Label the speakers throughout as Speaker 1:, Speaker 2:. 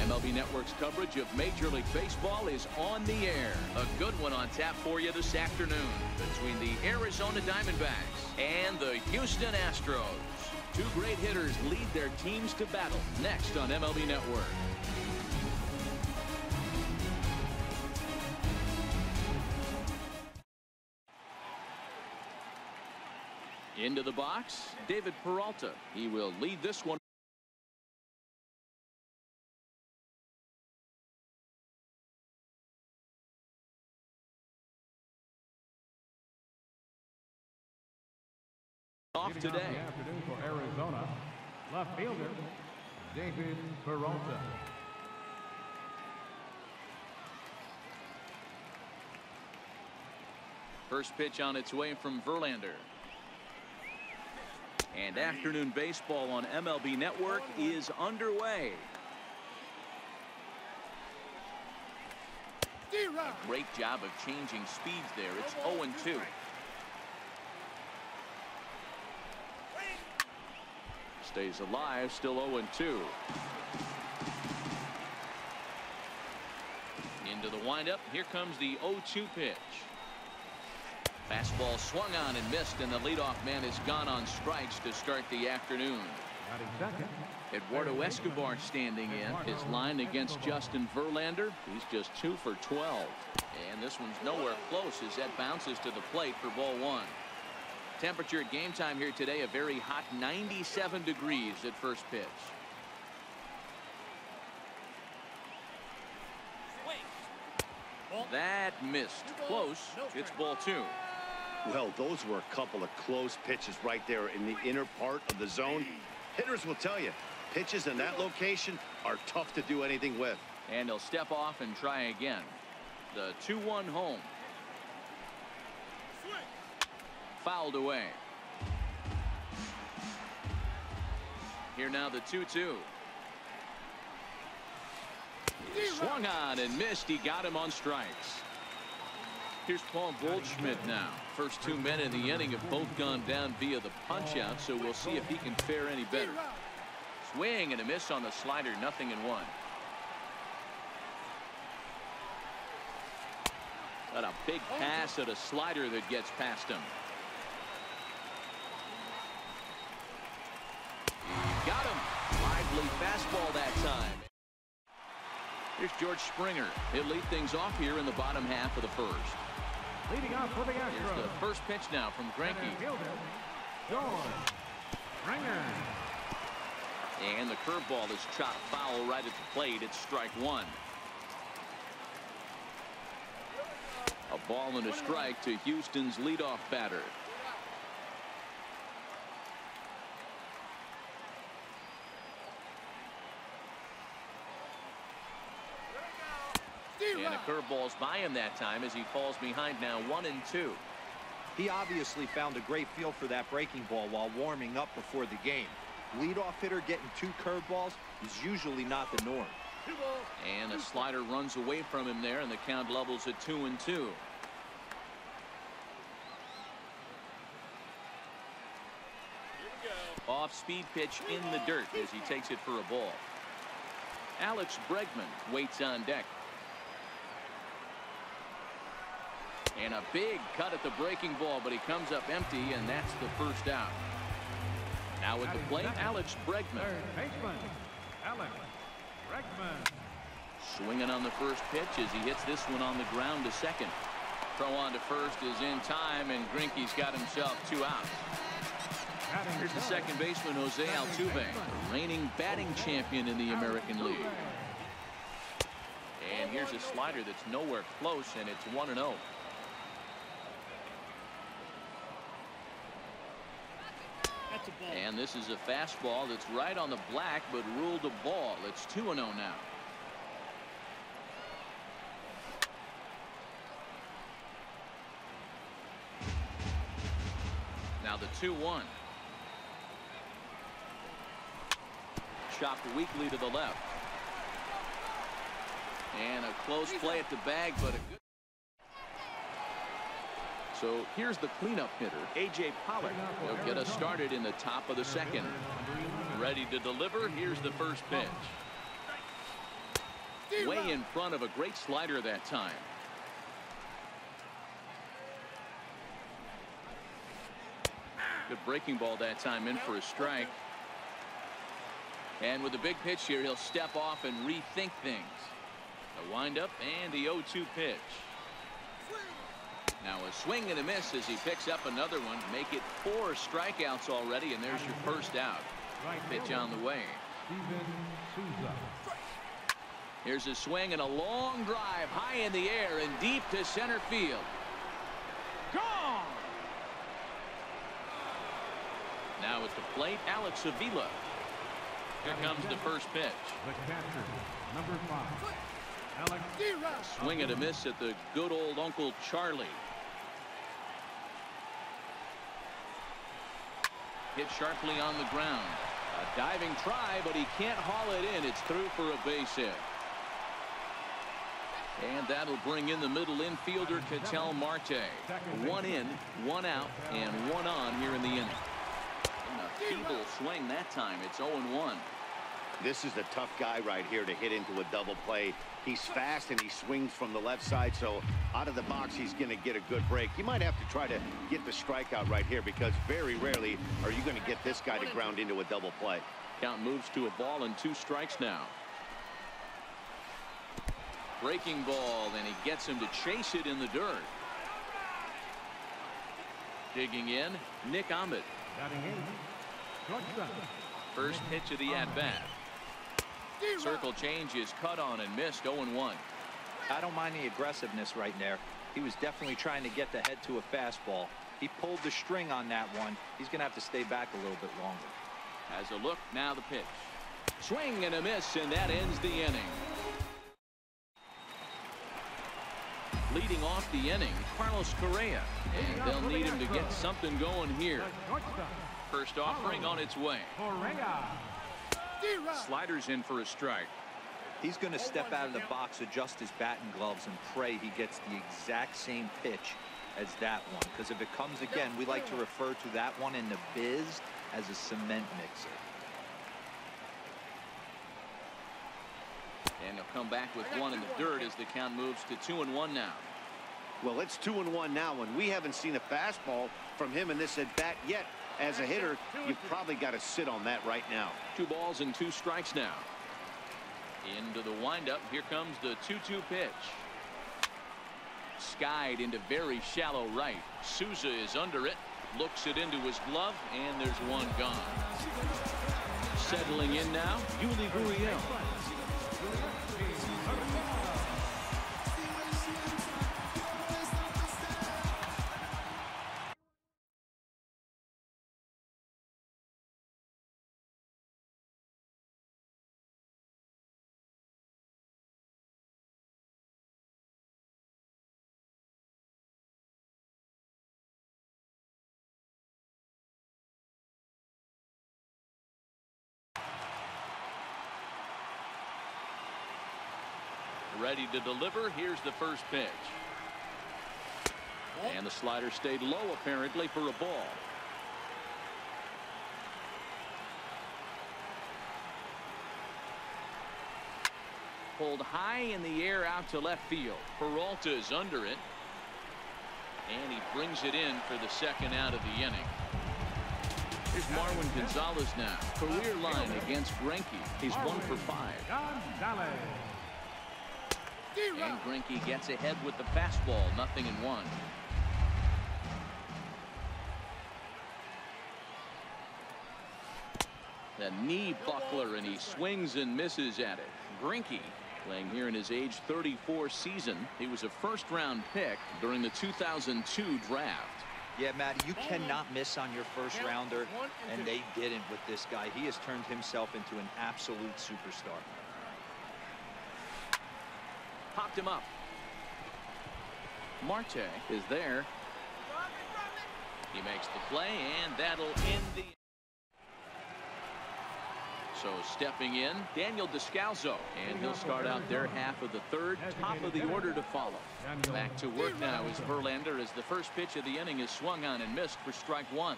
Speaker 1: MLB Network's coverage of Major League Baseball is on the air. A good one on tap for you this afternoon between the Arizona Diamondbacks and the Houston Astros. Two great hitters lead their teams to battle next on MLB Network. Into the box, David Peralta. He will lead this one. Off today.
Speaker 2: Afternoon for Arizona, left fielder David Peralta.
Speaker 1: First pitch on its way from Verlander. And afternoon baseball on MLB Network is underway. A great job of changing speeds there. It's 0-2. Stays alive, still 0-2. Into the windup. Here comes the 0-2 pitch. Fastball swung on and missed, and the leadoff man is gone on strikes to start the afternoon. Eduardo Escobar standing in. His line against Justin Verlander. He's just 2 for 12. And this one's nowhere close as that bounces to the plate for ball one. Temperature at game time here today, a very hot 97 degrees at first pitch. That missed. Close. It's ball two.
Speaker 3: Well, those were a couple of close pitches right there in the inner part of the zone. Hitters will tell you, pitches in that location are tough to do anything with.
Speaker 1: And he'll step off and try again. The 2-1 home. Fouled away. Here now the 2-2. Swung on and missed. He got him on strikes. Here's Paul Goldschmidt now. First 2 men in the inning have both gone down via the punch out, so we'll see if he can fare any better. Swing and a miss on the slider, 0-1. Got a big pass at a slider that gets past him. Got him. Lively fastball that time. Here's George Springer. He'll lead things off here in the bottom half of the first.
Speaker 2: Leading off for the Astros.
Speaker 1: Here's the first pitch now from Greinke.
Speaker 2: George Springer.
Speaker 1: And the curveball is chopped foul right at the plate. It's strike one. A ball and a strike to Houston's leadoff batter. And a curveball's by him that time as he falls behind now 1-2.
Speaker 4: He obviously found a great feel for that breaking ball while warming up before the game. Leadoff hitter getting 2 curveballs is usually not the norm.
Speaker 1: And a slider runs away from him there, and the count levels at 2-2. Off-speed pitch in the dirt as he takes it for a ball. Alex Bregman waits on deck. And a big cut at the breaking ball, but he comes up empty, and that's the first out. Now at the plate, Alex Bregman.
Speaker 2: Alex Bregman.
Speaker 1: Swinging on the first pitch as he hits this one on the ground to second. Throw on to first is in time, and Greinke's got himself 2 outs. Here's the second baseman, Jose Altuve, the reigning batting champion in the American League. And here's a slider that's nowhere close, and it's 1-0. And this is a fastball that's right on the black, but ruled a ball. It's 2-0 now. Now the 2-1. Chopped weakly to the left. And a close play at the bag, but a good. So here's the cleanup hitter, A.J. Pollock. He'll get us started in the top of the second. Ready to deliver. Here's the first pitch. way in front of a great slider that time. Good breaking ball that time, in for a strike. And with a big pitch here, he'll step off and rethink things. A windup and the 0-2 pitch. Now a swing and a miss as he picks up another one. Make it 4 strikeouts already, and there's your first out. Pitch on the way. Here's a swing and a long drive high in the air and deep to center field. Gone! Now at the plate, Alex Avila. Here comes the first pitch.
Speaker 2: The catcher, number 5, Alex.
Speaker 1: Swing and a miss at the good old Uncle Charlie. Hit sharply on the ground. A diving try, but he can't haul it in. It's through for a base hit. And that'll bring in the middle infielder, Ketel Marte. 1 in, 1 out, and 1 on here in the inning. And a feeble swing that time. It's 0-1.
Speaker 3: This is a tough guy right here to hit into a double play. He's fast and he swings from the left side, so out of the box he's going to get a good break. You might have to try to get the strikeout right here, because very rarely are you going to get this guy to ground into a double play.
Speaker 1: Count moves to a ball and 2 strikes now. Breaking ball, and he gets him to chase it in the dirt. Digging in, Nick Ahmed. First pitch of the at-bat. Circle change is cut on and missed. 0-1.
Speaker 4: I don't mind the aggressiveness right there. He was definitely trying to get the head to a fastball. He pulled the string on that one. He's going to have to stay back a little bit longer.
Speaker 1: As a look, now the pitch. Swing and a miss, and that ends the inning. Leading off the inning, Carlos Correa. And they'll need him to get something going here. First offering on its way. Sliders in for a strike.
Speaker 4: He's going to step out of the box, adjust his bat and gloves, and pray he gets the exact same pitch as that one. Because if it comes again, we like to refer to that one in the biz as a cement mixer.
Speaker 1: And he'll come back with one in the dirt as the count moves to 2-1 now.
Speaker 3: Well, it's 2-1 now, and we haven't seen a fastball from him in this at-bat yet. As a hitter, you've probably got to sit on that right now.
Speaker 1: 2 balls and 2 strikes now. Into the windup. Here comes the 2-2 pitch. Skied into very shallow right. Souza is under it. Looks it into his glove, and there's one gone. Settling in now, Yuli Gurriel. Ready to deliver. Here's the first pitch. And the slider stayed low, apparently, for a ball. Pulled high in the air out to left field. Peralta is under it. And he brings it in for the second out of the inning. Here's Marwin Gonzalez now. Career line against Greinke. He's 1 for 5. And Greinke gets ahead with the fastball. 0-1. The knee buckler, and he swings and misses at it. Greinke, playing here in his age 34 season. He was a first-round pick during the 2002 draft.
Speaker 4: Yeah, Matt, you cannot miss on your first rounder, and they didn't with this guy. He has turned himself into an absolute superstar.
Speaker 1: Popped him up. Marte is there. He makes the play, and that'll end the... So stepping in, Daniel Descalzo, and he'll start out their half of the third, top of the order to follow. Back to work now is Verlander as the first pitch of the inning is swung on and missed for strike 1.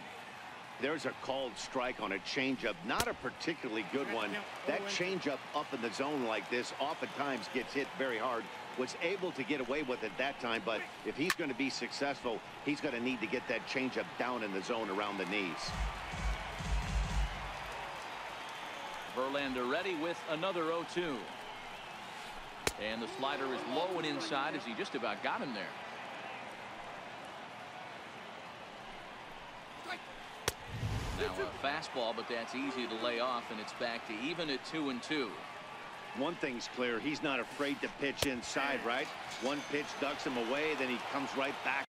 Speaker 3: There's a called strike on a changeup, not a particularly good one. That changeup up in the zone like this oftentimes gets hit very hard. Was able to get away with it that time, but if he's going to be successful, he's going to need to get that changeup down in the zone around the knees.
Speaker 1: Verlander ready with another 0-2. And the slider is low and inside as he just about got him there. Now a fastball, but that's easy to lay off, and it's back to even at 2-2.
Speaker 3: One thing's clear, he's not afraid to pitch inside, right? One pitch ducks him away, then he comes right back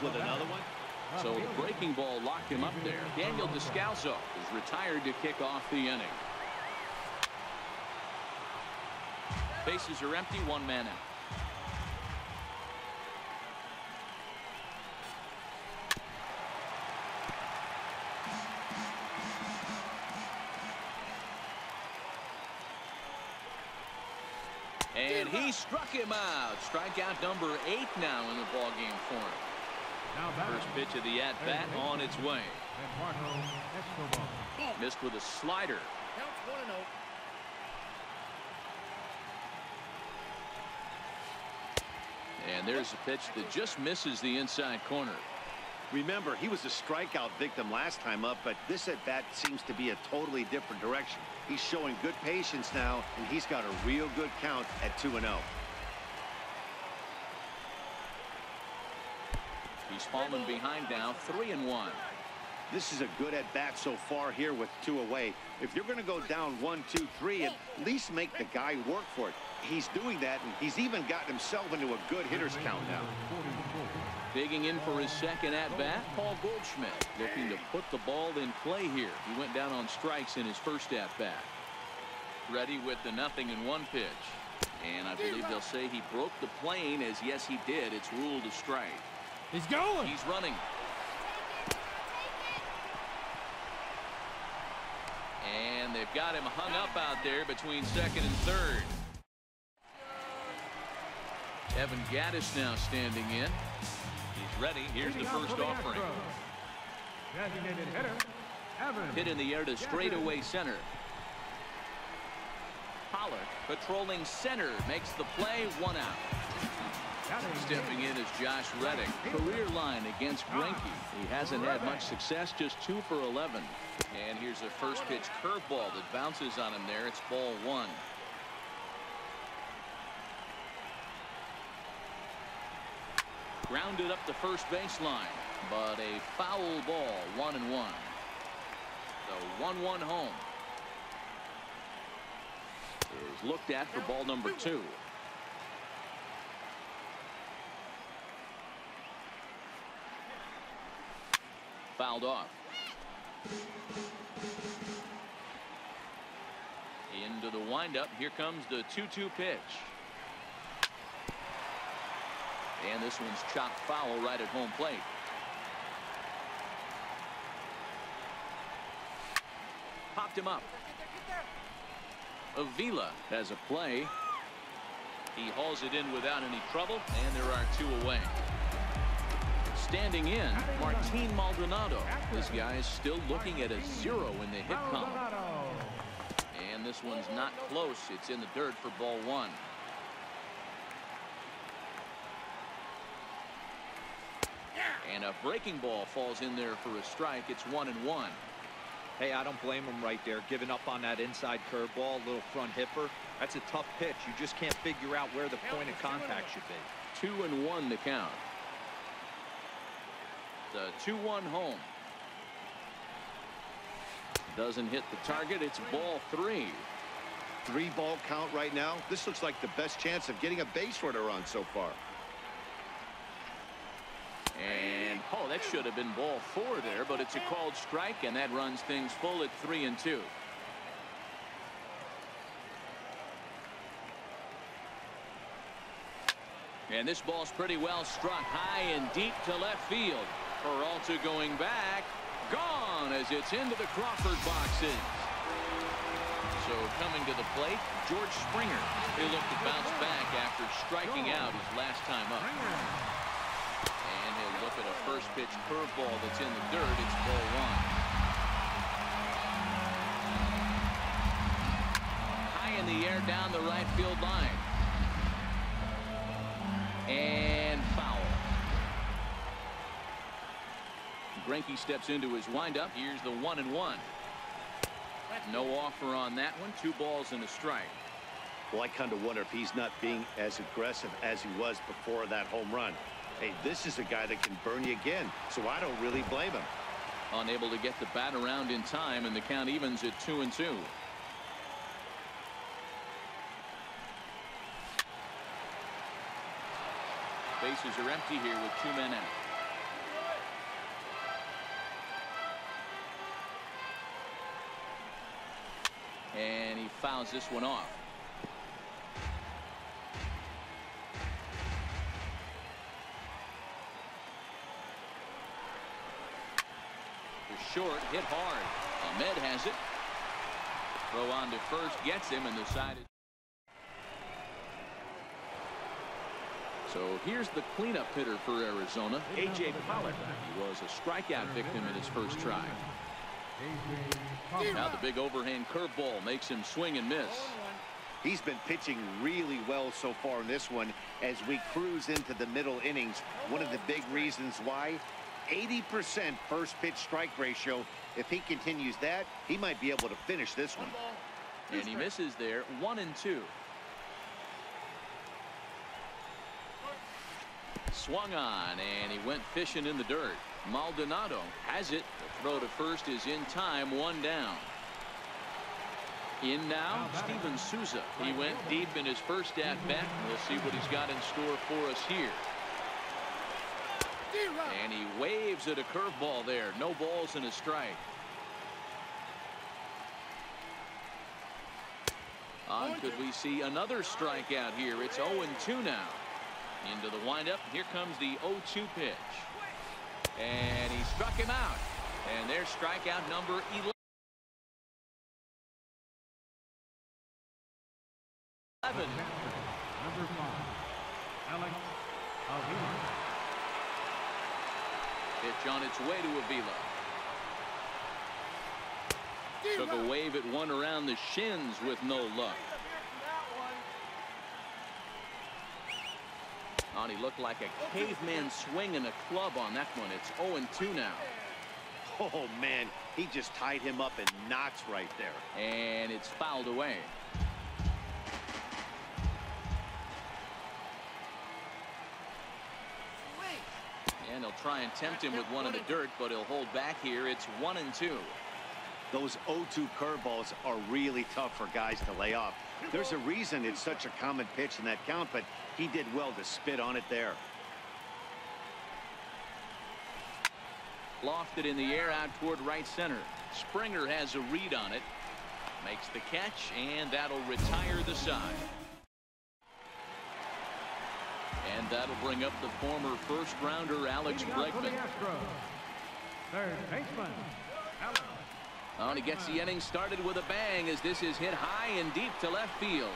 Speaker 3: with another one.
Speaker 1: So the breaking ball locked him up there. Daniel Descalso is retired to kick off the inning. Bases are empty, one man out. And he struck him out. Strikeout number 8 now in the ballgame for him. First pitch of the at-bat on its way. Missed with a slider. And there's a pitch that just misses the inside corner.
Speaker 3: Remember, he was a strikeout victim last time up, but this at-bat seems to be a totally different direction. He's showing good patience now, and he's got a real good count at 2-0.
Speaker 1: He's fallen behind now, 3-1.
Speaker 3: This is a good at-bat so far here with 2 away. If you're going to go down 1, 2, 3, at least make the guy work for it. He's doing that, and he's even gotten himself into a good hitter's count now.
Speaker 1: Digging in for his second at-bat, Paul Goldschmidt looking to put the ball in play here. He went down on strikes in his first at-bat. Ready with the 0-1 pitch. And I believe they'll say he broke the plane, as yes he did. It's ruled a strike.
Speaker 2: He's going.
Speaker 1: He's running. And they've got him hung up out there between second and third. Evan Gattis now standing in. He's ready. Here's the first offering.
Speaker 2: Designated hitter, Evan.
Speaker 1: Hit in the air to straightaway center. Pollock patrolling center makes the play, 1 out. Stepping in is Josh Reddick. Career line against Greinke. He hasn't had much success, just 2 for 11. And here's a first pitch curveball that bounces on him there. It's ball 1. Grounded up the first baseline, but a foul ball, 1-1. The 1-1 home is looked at for ball number 2. Fouled off. Into the windup. Here comes the 2-2 pitch. And this one's chopped foul right at home plate. Popped him up. Avila has a play. He hauls it in without any trouble, and there are 2 away. Standing in, Martin Maldonado. This guy is still looking at a 0 in the hit column. And this one's not close. It's in the dirt for ball 1. And a breaking ball falls in there for a strike. It's 1-1.
Speaker 4: Hey, I don't blame him right there, giving up on that inside curveball, little front hipper. That's a tough pitch. You just can't figure out where the point of contact should be.
Speaker 1: 2-1 the count. The 2-1 home. Doesn't hit the target. It's ball 3.
Speaker 3: 3-ball count right now. This looks like the best chance of getting a base runner on so far.
Speaker 1: And oh, that should have been ball 4 there, but it's a called strike, and that runs things full at 3-2. And this ball's pretty well struck high and deep to left field. Peralta going back, gone as it's into the Crawford boxes. So coming to the plate, George Springer. He'll look to bounce back after striking out his last time up. And he'll look at a first pitch curveball that's in the dirt. It's ball one. High in the air down the right field line. And foul. Greinke steps into his windup. Here's the 1-1. No offer on that one. 2 balls and a strike.
Speaker 3: Well, I kind of wonder if he's not being as aggressive as he was before that home run. Hey, this is a guy that can burn you again, so I don't really blame him.
Speaker 1: Unable to get the bat around in time, and the count evens at 2-2. Bases are empty here with 2 men out. And he fouls this one off. The short hit hard. Ahmed has it. Throw on to first, gets him, and the side is. So here's the cleanup hitter for Arizona, A.J. Pollock. He was a strikeout victim in his first try. Now the big overhand curveball makes him swing and miss.
Speaker 3: He's been pitching really well so far in this one as we cruise into the middle innings. One of the big reasons why, 80% first pitch strike ratio. If he continues that, he might be able to finish this one.
Speaker 1: And he misses there. 1-2. Swung on, and he went fishing in the dirt. Maldonado has it. The throw to first is in time. 1 down. In now, Steven Souza. He went deep in his first at bat. We'll see what he's got in store for us here. And he waves at a curveball there. No balls and a strike. Could we see another strikeout here? It's 0-2 now. Into the windup. Here comes the 0-2 pitch. And he struck him out. And there's strikeout number 11.
Speaker 2: Number 5, Alex Avila.
Speaker 1: Pitch on its way to Avila. Took a wave at one around the shins with no luck. Oh, he looked like a caveman swinging a club on that one. It's 0-2 now.
Speaker 3: Oh, man, he just tied him up in knots right there.
Speaker 1: And it's fouled away. And he'll try and tempt him with one in the dirt, but he'll hold back here. It's 1-2.
Speaker 3: Those 0-2 curveballs are really tough for guys to lay off. There's a reason it's such a common pitch in that count, but he did well to spit on it there.
Speaker 1: Lofted in the air out toward right center. Springer has a read on it. Makes the catch, and that'll retire the side. And that'll bring up the former first-rounder Alex Bregman.
Speaker 2: Third baseman, Alex.
Speaker 1: Oh, and he gets the inning started with a bang as this is hit high and deep to left field.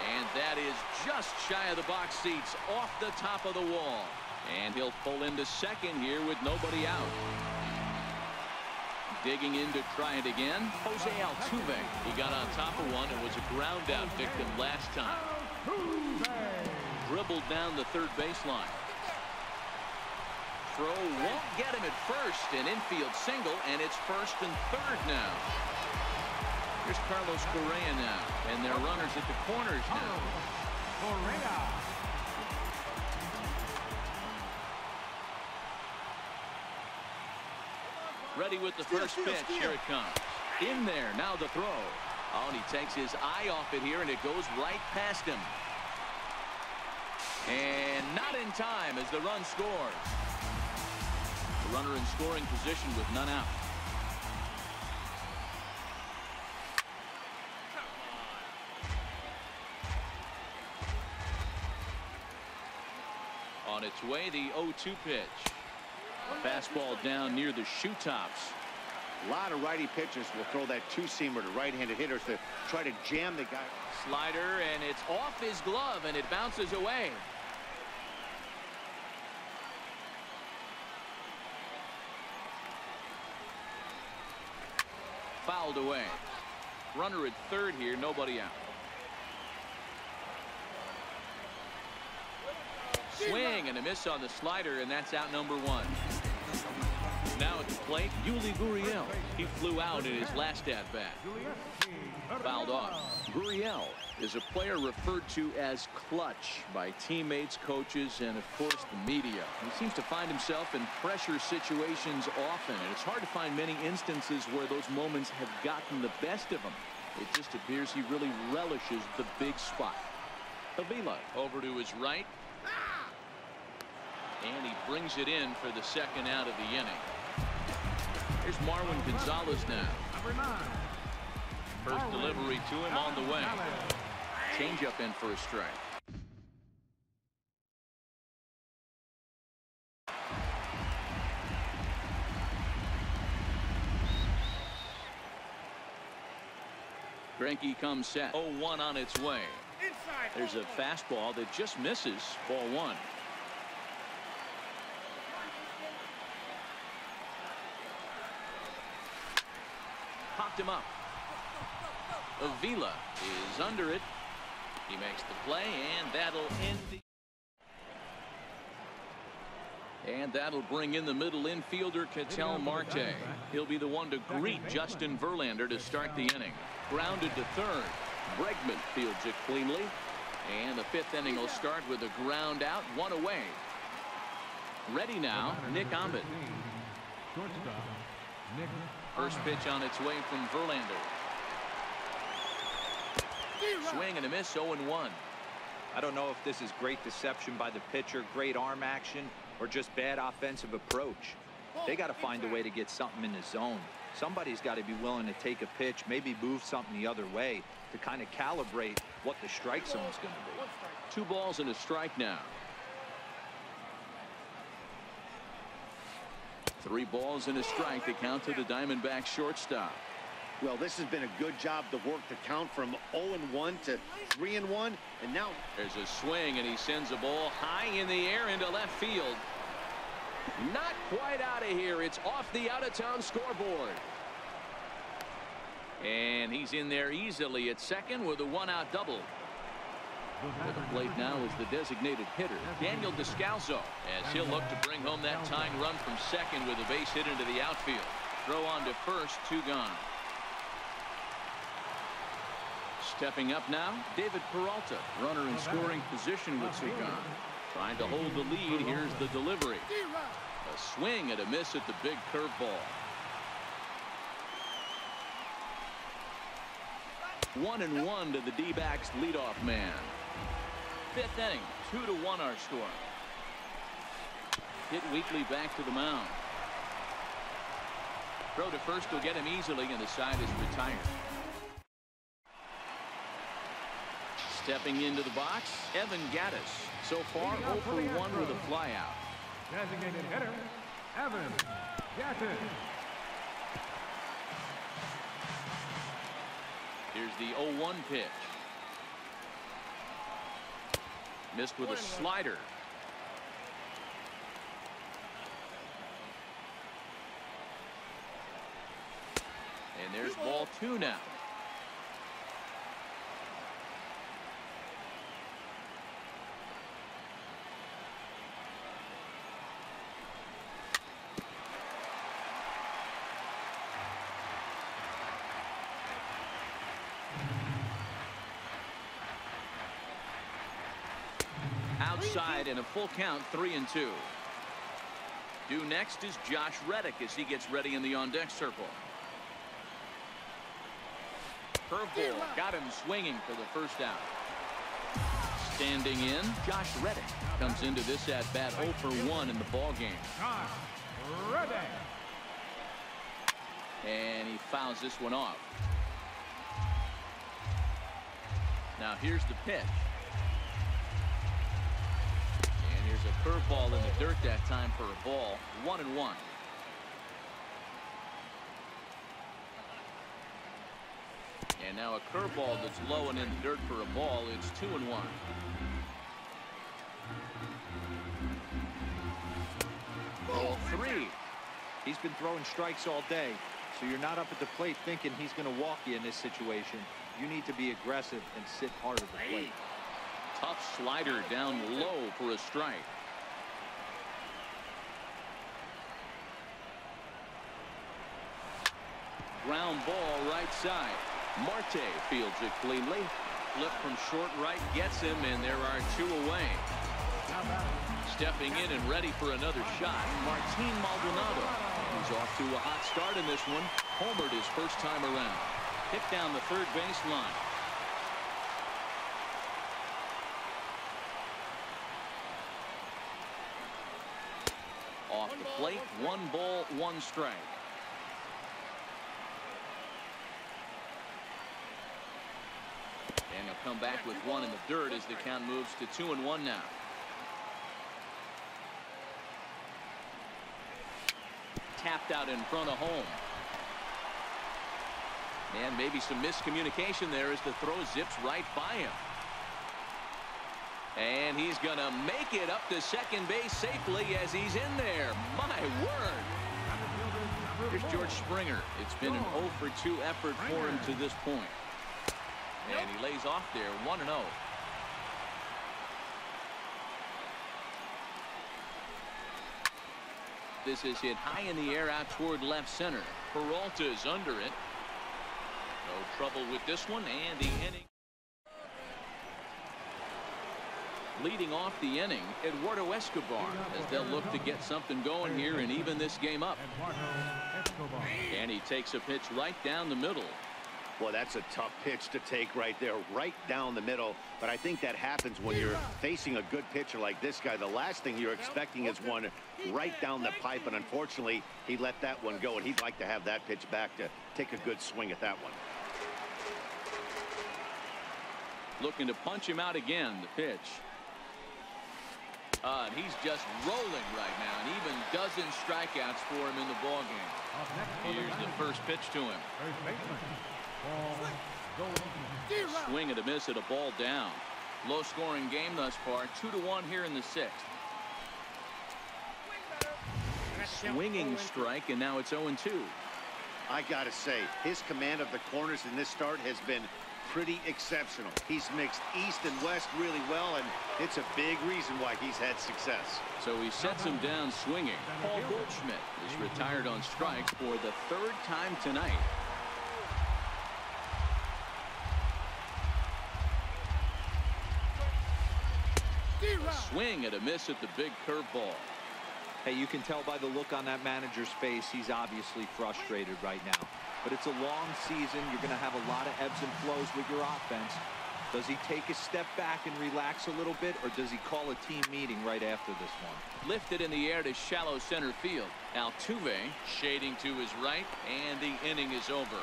Speaker 1: And that is just shy of the box seats, off the top of the wall. And he'll pull into second here with nobody out. Digging in to try it again, Jose Altuve. He got on top of one and was a ground out victim last time. Dribbled down the third baseline. Throw won't get him at first. An infield single, and it's first and third now. Here's Carlos Correa now, and they're runners at the corners now.
Speaker 2: Correa.
Speaker 1: Ready with the first pitch. Here it comes. In there, now the throw. Oh, and he takes his eye off it here, and it goes right past him. And not in time as the run scores. The runner in scoring position with none out. On its way, the 0-2 pitch. Fastball down near the shoe tops.
Speaker 3: A lot of righty pitchers will throw that two-seamer to right-handed hitters to try to jam the guy.
Speaker 1: Slider, and it's off his glove, and it bounces away. fouled away. Runner at third here, nobody out. Swing and a miss on the slider, and that's out number one. Now at the plate, Yuli Gurriel. He flew out in his last at-bat. Fouled off. Gurriel is a player referred to as clutch by teammates, coaches, and of course the media. He seems to find himself in pressure situations often, and it's hard to find many instances where those moments have gotten the best of him. It just appears he really relishes the big spot. Avila over to his right. And he brings it in for the second out of the inning. Here's Marwin Gonzalez now. First delivery to him on the way. Changeup in for a strike. Greinke comes set. 0-1 on its way. There's a fastball that just misses. Ball one. Popped him up. Avila is under it. He makes the play, and that'll end the... And that'll bring in the middle infielder, Ketel Marte. He'll be the one to greet Justin Verlander to start the inning. Grounded to third. Bregman fields it cleanly. And the fifth inning will start with a ground out, one away. Ready now, Nick Ahmed. First pitch on its way from Verlander. Swing and a miss, 0-1.
Speaker 4: I don't know if this is great deception by the pitcher, great arm action, or just bad offensive approach. They got to find a way to get something in the zone. Somebody's got to be willing to take a pitch, maybe move something the other way to kind of calibrate what the strike zone's going to be.
Speaker 1: 2 balls and a strike now. 3 balls and a strike to count to the Diamondbacks shortstop.
Speaker 3: Well, this has been a good job to work the count from 0-1 to 3-1, and now
Speaker 1: there's a swing, and he sends a ball high in the air into left field. Not quite out of here. It's off the out-of-town scoreboard. And he's in there easily at second with a 1-out double. At the plate now is the designated hitter, Daniel Descalso, as he'll look to bring home that tying run from second with a base hit into the outfield. Throw on to first, 2 gone. Stepping up now, David Peralta, runner in scoring position with 2 gone. Trying to hold the lead. Here's the delivery. A swing and a miss at the big curveball. 1-1 to the D-backs leadoff man. 5th inning, 2-1 our score. Hit weakly back to the mound. Throw to first will get him easily, and the side is retired. Stepping into the box, Evan Gattis. So far, 0 for 1 with a flyout.
Speaker 2: Designated hitter, Evan Gattis.
Speaker 1: Here's the 0-1 pitch. Missed with a slider. And there's ball 2 now. Outside in a full count, 3-2. Due next is Josh Reddick as he gets ready in the on-deck circle. Curveball got him swinging for the first out. Standing in, Josh Reddick comes into this at-bat 0 for 1 in the ball game.
Speaker 2: Josh Reddick.
Speaker 1: And he fouls this one off. Now here's the pitch. Here's a curveball in the dirt that time for a ball. 1-1. And now a curveball that's low and in the dirt for a ball. It's 2-1. Ball 3.
Speaker 4: He's been throwing strikes all day. So you're not up at the plate thinking he's going to walk you in this situation. You need to be aggressive and sit hard at the plate.
Speaker 1: Tough slider down low for a strike. Ground ball right side. Marte fields it cleanly. Flip from short right gets him, and there are 2 away. Stepping in and ready for another shot, Martin Maldonado. He's off to a hot start in this one. Homered his first time around. Hit down the third base line. Off the plate, 1 ball, 1 strike. And he'll come back with 1 in the dirt as the count moves to 2-1 now. Tapped out in front of home. And maybe some miscommunication there as the throw zips right by him. And he's going to make it up to second base safely as he's in there. My word. Here's George Springer. It's been an 0 for 2 effort for him to this point. And he lays off there, 1-0. This is hit high in the air out toward left center. Peralta's under it. No trouble with this one, and the inning. Leading off the inning, Eduardo Escobar, as they'll look to get something going here and even this game up. And he takes a pitch right down the middle.
Speaker 3: Well, that's a tough pitch to take right there, right down the middle. But I think that happens when you're facing a good pitcher like this guy. The last thing you're expecting is one right down the pipe, and unfortunately, he let that one go, and he'd like to have that pitch back to take a good swing at that one.
Speaker 1: Looking to punch him out again, the pitch. And he's just rolling right now, and even dozen strikeouts for him in the ballgame. Here's the first pitch to him. Swing and a miss at a ball down. Low scoring game thus far, 2-1 here in the 6th. Swinging strike, and now it's 0-2.
Speaker 3: I gotta say, his command of the corners in this start has been pretty exceptional. He's mixed east and west really well, and it's a big reason why he's had success.
Speaker 1: So he sets him down swinging. Paul Goldschmidt is retired on strike for the 3rd time tonight. A swing and a miss at the big curveball.
Speaker 4: Hey, you can tell by the look on that manager's face, he's obviously frustrated right now. But it's a long season. You're going to have a lot of ebbs and flows with your offense. Does he take a step back and relax a little bit, or does he call a team meeting right after this one?
Speaker 1: Lifted in the air to shallow center field. Altuve shading to his right, and the inning is over.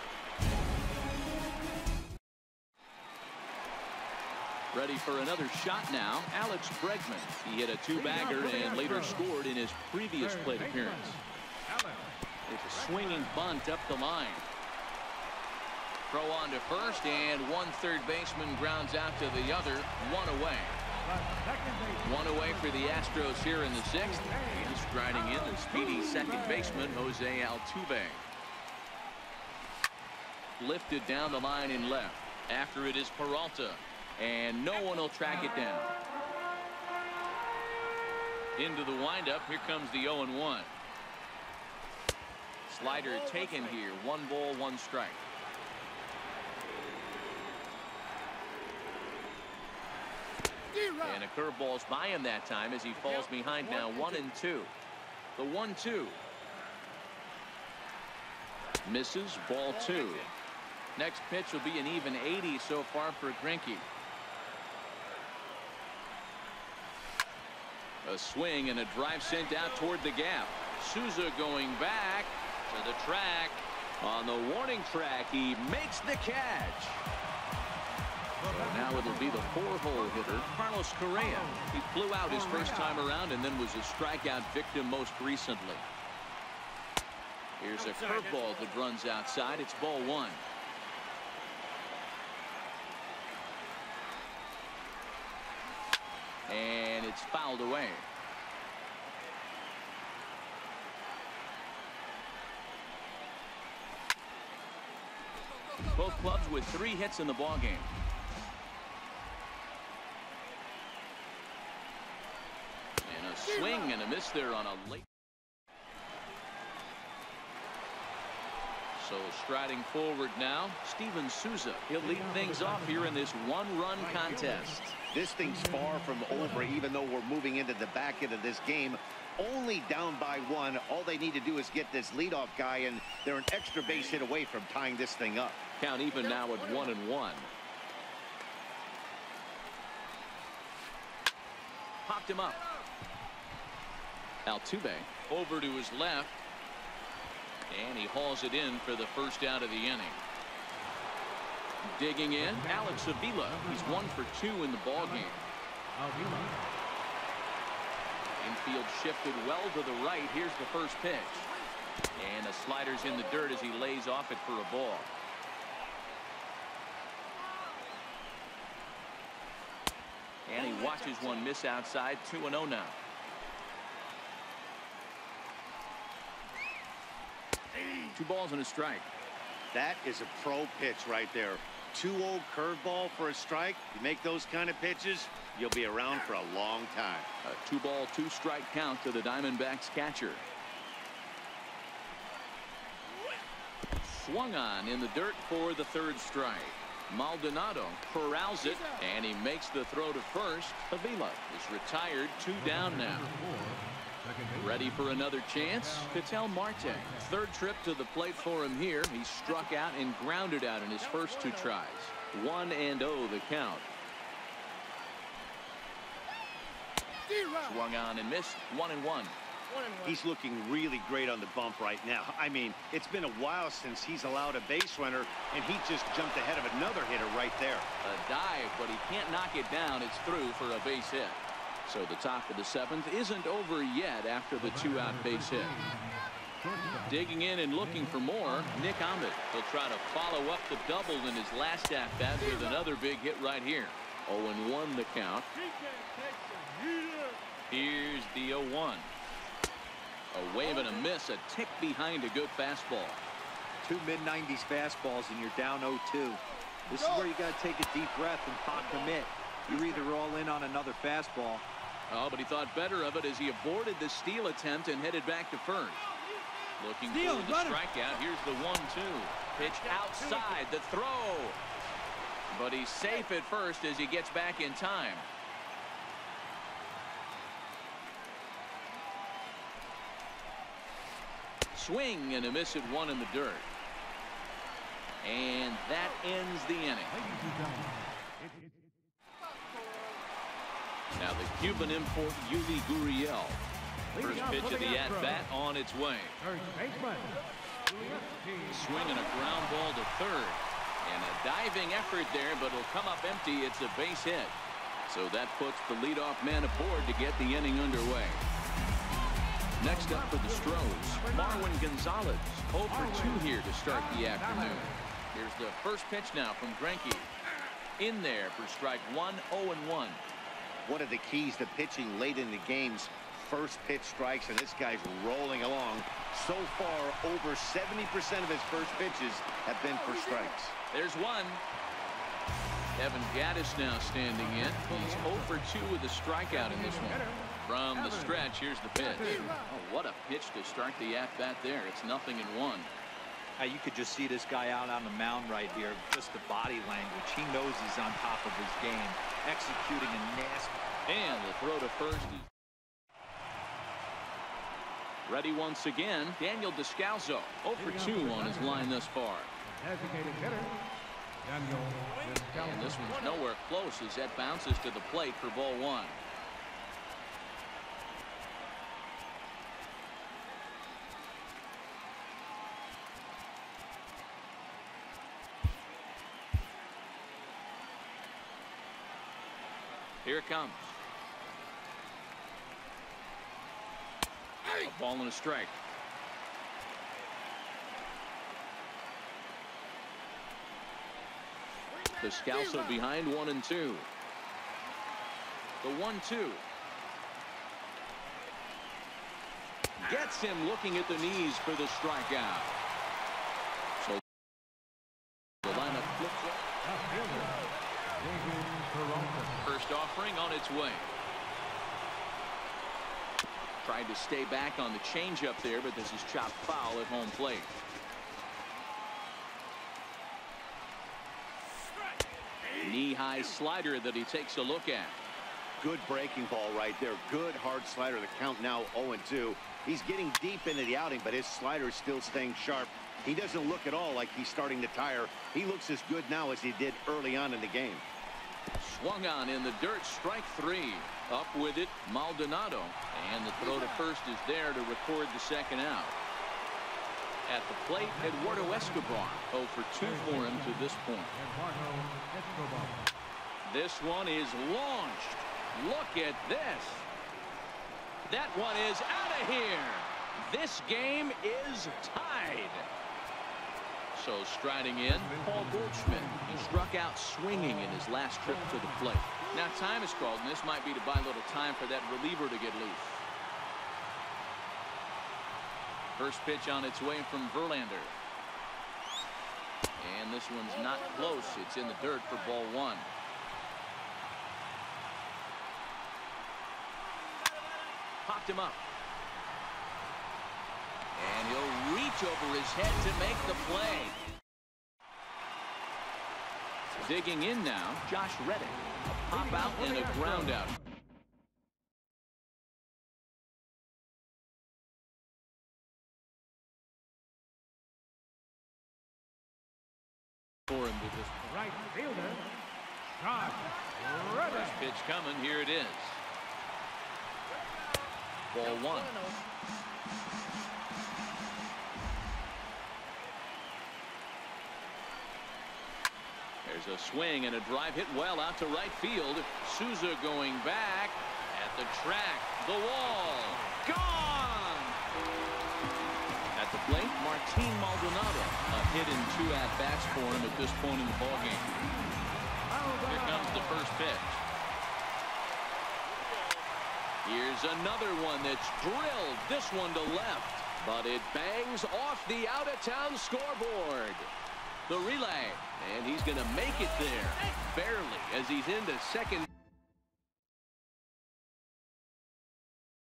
Speaker 1: Ready for another shot now, Alex Bregman. He hit a 2-bagger and later scored in his previous plate appearance. It's a swinging bunt up the line. Throw on to first, and one third baseman grounds out to the other. 1 away. 1 away for the Astros here in the 6th. And striding in the speedy second baseman, Jose Altuve. Lifted down the line in left. After it is Peralta. And no one will track it down. Into the windup. Here comes the 0-1. Slider taken here. 1 ball, 1 strike. And a curveball's by him that time as he falls behind now. 1-2. The 1-2. Misses. Ball 2. Next pitch will be an even 80 so far for Greinke. A swing and a drive sent out toward the gap. Souza going back to the track. On the warning track, he makes the catch. So now it'll be the 4-hole hitter, Carlos Correa. He flew out his first time around and then was a strikeout victim most recently. Here's a curveball that runs outside. It's ball 1. And it's fouled away. Both clubs with 3 hits in the ballgame. And a swing and a miss there on a late. So striding forward now, Steven Souza. He'll lead things off here in this one-run contest.
Speaker 3: This thing's far from over, even though we're moving into the back end of this game. Only down by 1. All they need to do is get this leadoff guy, and they're an extra base hit away from tying this thing up.
Speaker 1: Count even now at 1-1. Popped him up. Altuve over to his left. And he hauls it in for the first out of the inning. Digging in, Alex Avila. He's 1 for 2 in the ballgame. Infield shifted well to the right. Here's the first pitch. And the slider's in the dirt as he lays off it for a ball. And he watches one miss outside. 2-0 now. Two balls and a strike.
Speaker 3: That is a pro pitch right there. 2-0 curveball for a strike. You make those kind of pitches, you'll be around for a long time.
Speaker 1: A 2-ball, 2-strike count to the Diamondbacks catcher. Swung on in the dirt for the 3rd strike. Maldonado corrals it, and he makes the throw to first. Avila is retired. 2 down now. Ready for another chance? Ketel Marte. 3rd trip to the plate for him here. He struck out and grounded out in his first 2 tries. 1-0 the count. Swung on and missed. 1-1.
Speaker 3: He's looking really great on the bump right now. I mean, it's been a while since he's allowed a base runner, and he just jumped ahead of another hitter right there.
Speaker 1: A dive, but he can't knock it down. It's through for a base hit. So the top of the 7th isn't over yet after the 2-out base hit. Digging in and looking for more, Nick Ahmed. He'll try to follow up the double in his last at-bat with another big hit right here. 0-1 the count. Here's the 0-1. A wave and a miss, a tick behind a good fastball.
Speaker 4: 2 mid-90s fastballs and you're down 0-2. This is where you got to take a deep breath and pot commit. You're either all in on another fastball.
Speaker 1: Oh, but he thought better of it as he aborted the steal attempt and headed back to first. Looking for the strikeout. Here's the 1-2. Pitch outside the throw. But he's safe at first as he gets back in time. Swing and a miss at 1 in the dirt. And that ends the inning. Now the Cuban import Yuli Gurriel. First pitch of the at-bat on its way. Swinging a ground ball to 3rd. And a diving effort there, but it'll come up empty. It's a base hit. So that puts the leadoff man aboard to get the inning underway. Next up for the Stros, Marwin Gonzalez. 0 for 2 here to start the afternoon. Here's the first pitch now from Greinke. In there for strike 1, 0-1.
Speaker 3: One of the keys to pitching late in the game's first pitch strikes, and this guy's rolling along. So far, over 70% of his first pitches have been for strikes.
Speaker 1: There's one. Evan Gattis now standing in. He's 0 for 2 with a strikeout in this one. From the stretch, here's the pitch. Oh, what a pitch to start the at-bat there. It's 0-1.
Speaker 4: You could just see this guy out on the mound right here. Just the body language. He knows he's on top of his game. Executing a nasty.
Speaker 1: And the throw to first. Ready once again, Daniel Descalso. 0 for 2 on his line thus far. And this one's nowhere close as that bounces to the plate for ball 1. Here it comes. A ball and a strike. Descalso behind 1-2. The 1-2. Gets him looking at the knees for the strikeout. So the lineup its way. Tried to stay back on the changeup there, but this is chopped foul at home plate. Knee-high slider that he takes a look at.
Speaker 3: Good breaking ball right there. Good hard slider. The count now 0-2. He's getting deep into the outing, but his slider is still staying sharp. He doesn't look at all like he's starting to tire. He looks as good now as he did early on in the game.
Speaker 1: Swung on in the dirt, strike 3. Up with it, Maldonado. And the throw to first is there to record the second out. At the plate, Eduardo Escobar. 0 for 2 for him to this point. This one is launched. Look at this. That one is out of here. This game is tied. So striding in, Paul Goldschmidt. He struck out swinging in his last trip to the plate. Now time is called, and this might be to buy a little time for that reliever to get loose. First pitch on its way from Verlander. And this one's not close. It's in the dirt for ball 1. Popped him up. And he'll reach over his head to make the play. Digging in now, Josh Reddick. A pop out and a ground out. For him to this
Speaker 2: right fielder, Josh Reddick.
Speaker 1: First pitch coming. Here it is. Ball 1. There's a swing and a drive hit well out to right field. Souza going back at the track. The wall. Gone! At the plate, Martin Maldonado. A hit in 2 at-bats for him at this point in the ballgame. Here comes the first pitch. Here's another one that's drilled. This one to left. But it bangs off the out-of-town scoreboard. The relay. And he's going to make it there. Barely, as he's into second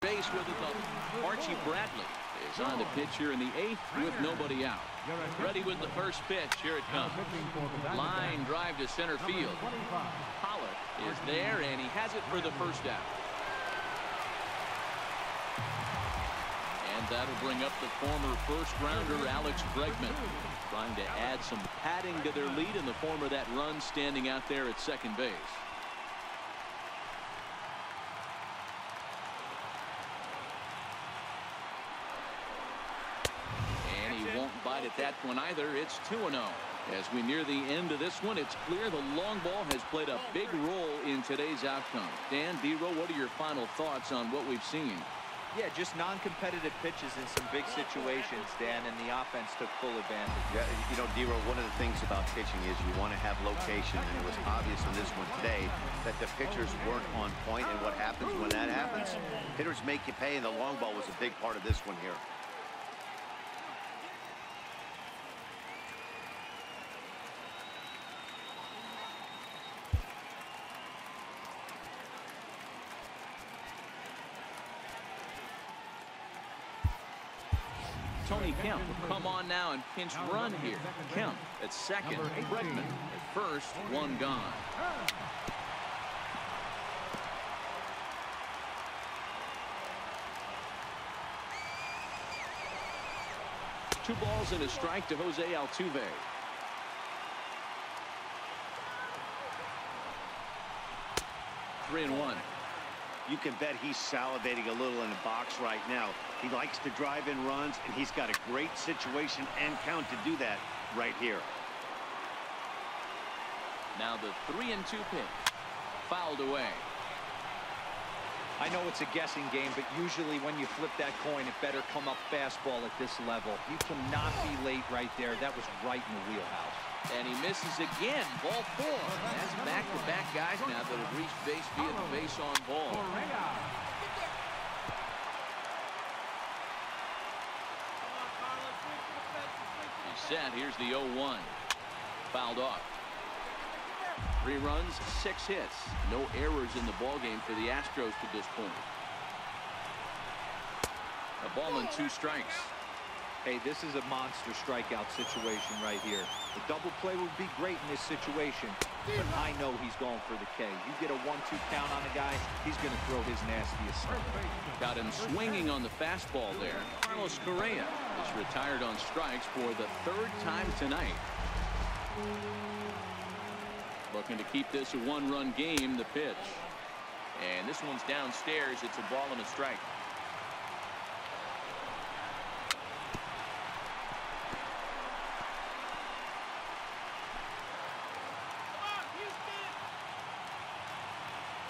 Speaker 1: base with it. Archie Bradley is on the pitch here in the 8th with nobody out. Ready with the first pitch. Here it comes. Line drive to center field. Pollock is there, and he has it for the first out. And that'll bring up the former first-rounder Alex Bregman, trying to add some padding to their lead in the form of that run standing out there at second base. And he won't bite at that one either. It's 2-0. As we near the end of this one, it's clear the long ball has played a big role in today's outcome. Dan, D-Row, what are your final thoughts on what we've seen?
Speaker 4: Yeah, just non-competitive pitches in some big situations, Dan, and the offense took full advantage.
Speaker 3: Yeah, you know, D-Row, one of the things about pitching is you want to have location, and it was obvious in this one today that the pitchers weren't on point, and what happens when that happens? Hitters make you pay, and the long ball was a big part of this one here.
Speaker 1: Tony Kemp will come on now and pinch run here. Kemp at second. Bregman at first. One gone. Two balls and a strike to Jose Altuve. Three and one.
Speaker 3: You can bet he's salivating a little in the box right now. He likes to drive in runs, and he's got a great situation and count to do that right here.
Speaker 1: Now the 3-2 pitch. Fouled away.
Speaker 4: I know it's a guessing game, but usually when you flip that coin, it better come up fastball at this level. You cannot be late right there. That was right in the wheelhouse.
Speaker 1: And he misses again. Ball 4. That's back-to-back guys now that have reached base via the base on ball. He's set. Here's the 0-1. Fouled off. 3 runs, 6 hits. No errors in the ballgame for the Astros to this point. A ball and 2 strikes.
Speaker 4: Hey, this is a monster strikeout situation right here. The double play would be great in this situation, but I know he's going for the K. You get a 1-2 count on a guy, he's going to throw his nastiest stuff.
Speaker 1: Got him swinging on the fastball there. Carlos Correa is retired on strikes for the 3rd time tonight. Looking to keep this a 1-run game. The pitch, and this one's downstairs. It's a ball and a strike.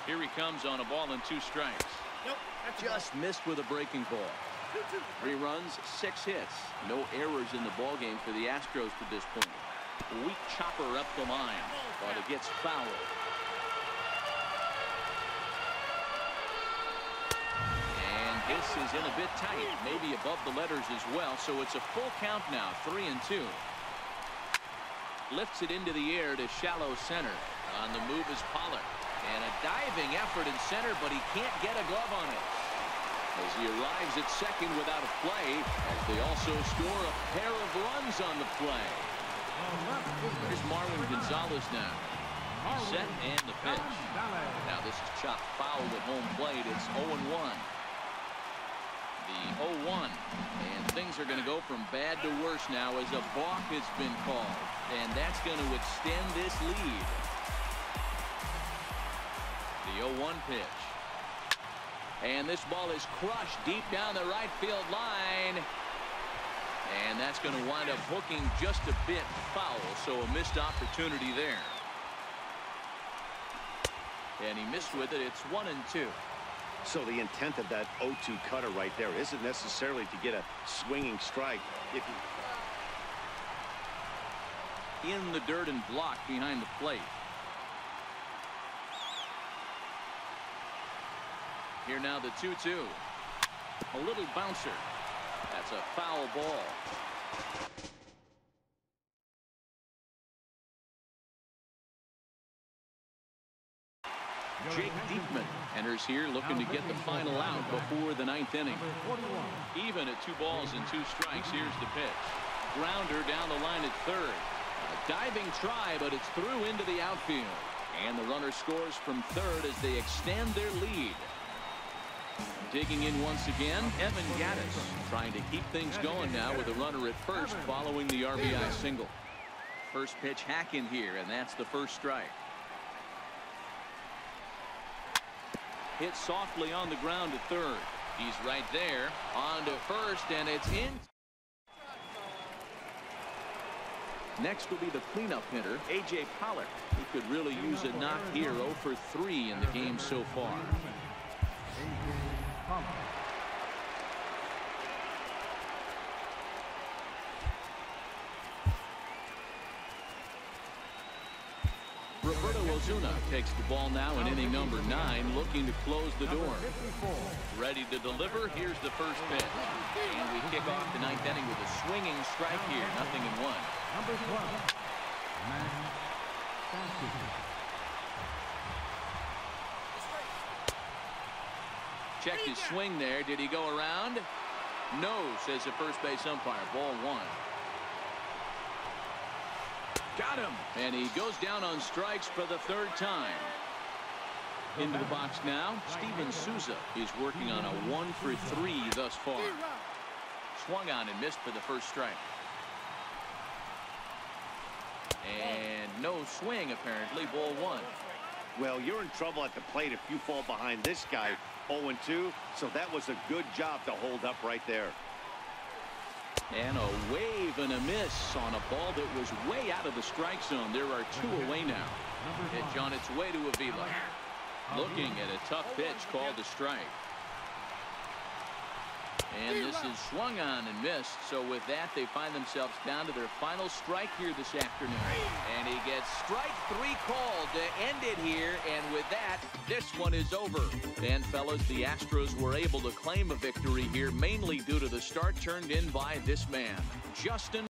Speaker 1: Here he comes on a ball and 2 strikes. Just missed with a breaking ball. 3 runs, 6 hits. No errors in the ballgame for the Astros to this point. A weak chopper up the line, but it gets fouled. And this is in a bit tight, maybe above the letters as well, so it's a full count now, 3-2. Lifts it into the air to shallow center. On the move is Pollard. And a diving effort in center, but he can't get a glove on it. As he arrives at second without a play, as they also score a pair of runs on the play. Here's Marwin Gonzalez now. He's set and the pitch. Now this is chopped foul at home plate. It's 0-1. The 0-1. And things are going to go from bad to worse now as a balk has been called. And that's going to extend this lead. The 0-1 pitch. And this ball is crushed deep down the right field line. And that's going to wind up hooking just a bit foul. So a missed opportunity there. And he missed with it. It's 1-2.
Speaker 3: So the intent of that 0-2 cutter right there isn't necessarily to get a swinging strike. If you...
Speaker 1: In the dirt and blocked behind the plate. Here now the 2-2. A little bouncer. That's a foul ball. Jake Diekman enters here looking to get the final out before the 9th inning. Even at 2 balls and 2 strikes. Here's the pitch. Grounder down the line at third. A diving try, but it's through into the outfield. And the runner scores from third as they extend their lead. Digging in once again, Evan Gattis trying to keep things going now with a runner at first following the RBI single. First pitch hack in here, and that's the first strike. Hit softly on the ground to third. He's right there on to first, and it's in. Next will be the cleanup hitter, A.J. Pollard. He could really use a knock here. 0 for 3 in the game so far. Roberto Ozuna takes the ball now in inning number 9, looking to close the door. Ready to deliver. Here's the first pitch. And we kick off the 9th inning with a swinging strike here. 0-1.
Speaker 2: Number 12.
Speaker 1: Checked his swing there. Did he go around? No, says the first base umpire. Ball 1. Got him. And he goes down on strikes for the 3rd time. Into the box now. Steven Souza is working on a 1 for 3 thus far. Swung on and missed for the first strike. And no swing apparently. Ball 1.
Speaker 3: Well, you're in trouble at the plate if you fall behind this guy 0-2. So that was a good job to hold up right there.
Speaker 1: And a wave and a miss on a ball that was way out of the strike zone. There are 2 away now. Pitch on its way to Avila. Looking at a tough pitch called a strike. And this is swung on and missed. So with that, they find themselves down to their final strike here this afternoon. And he gets strike 3 called to end it here. And with that, this one is over. And fellas, the Astros were able to claim a victory here, mainly due to the start turned in by this man, Justin